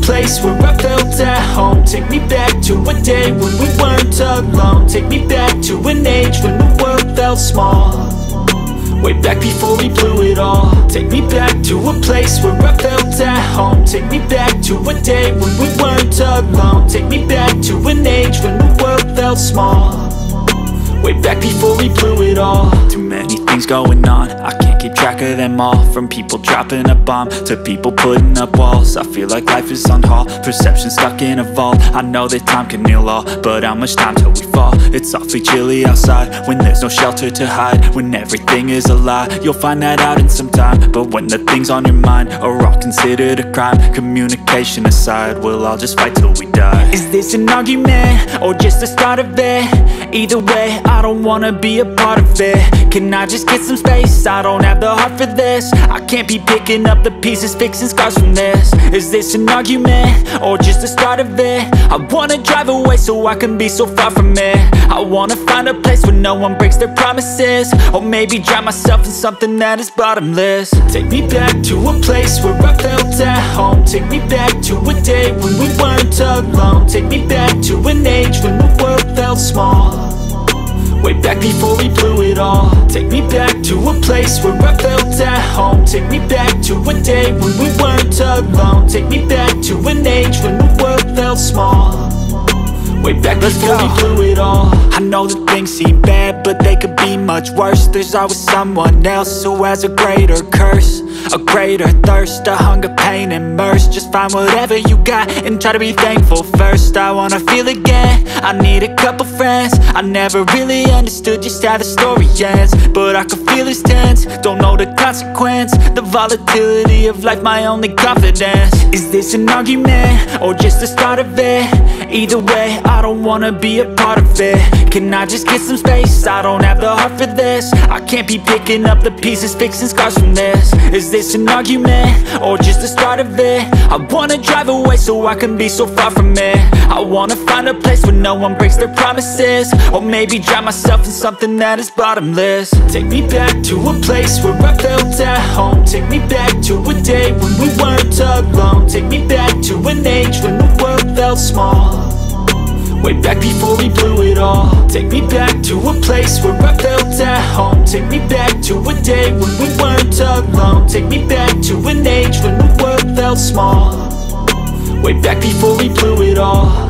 place where I felt at home. Take me back to a day when we weren't alone. Take me back to an age when the world felt small, way back before we blew it all. Take me back to a place where I felt at home. Take me back to a day when we weren't alone. Take me back to an age when the world felt small, way back before we blew it all. Too many things going on, I can't keep track of them all. From people dropping a bomb to people putting up walls. I feel like life is on hold, perception stuck in a vault. I know that time can heal all, but how much time till we fall? It's awfully chilly outside when there's no shelter to hide. When everything is a lie, you'll find that out in some time. But when the things on your mind are all considered a crime, communication aside, we'll all just fight till we die. Is this an argument or just the start of it? Either way, I don't wanna be a part of it. Can I just get some space? I don't have the heart for this. I can't be picking up the pieces, fixing scars from this. Is this an argument or just the start of it? I wanna drive away so I can be so far from it. I wanna find a place where no one breaks their promises, or maybe drown myself in something that is bottomless. Take me back to a place where I felt at home. Take me back to a day when we weren't alone. Take me back to an age when the world felt small, way back before we blew it all. Take me back to a place where I felt at home. Take me back to a day when we weren't alone. Take me back to an age when the world felt small, way back before we blew it all. I know that things seem bad, but they could be much worse. There's always someone else who has a greater curse, a greater thirst, a hunger, pain, and mercy. Just find whatever you got and try to be thankful first. I wanna feel again, I need a couple friends. I never really understood just how the story ends, but I can feel it's tense, don't know the consequence. The volatility of life, my only confidence. Is this an argument or just the start of it? Either way, I don't wanna be a part of it. Can I just get some space? I don't have the heart for this. I can't be picking up the pieces, fixing scars from this. Is this an argument or just the start of it? I wanna drive away so I can be so far from it. I wanna find a place where no one breaks their promises, or maybe drown myself in something that is bottomless. Take me back to a place where I felt at home. Take me back to a day when we weren't alone. Take me back to an age when the world felt small, way back before we blew it all. Take me back to a place where I felt at home. Take me back to a day when we weren't alone. Take me back to an age when the world felt small, way back before we blew it all.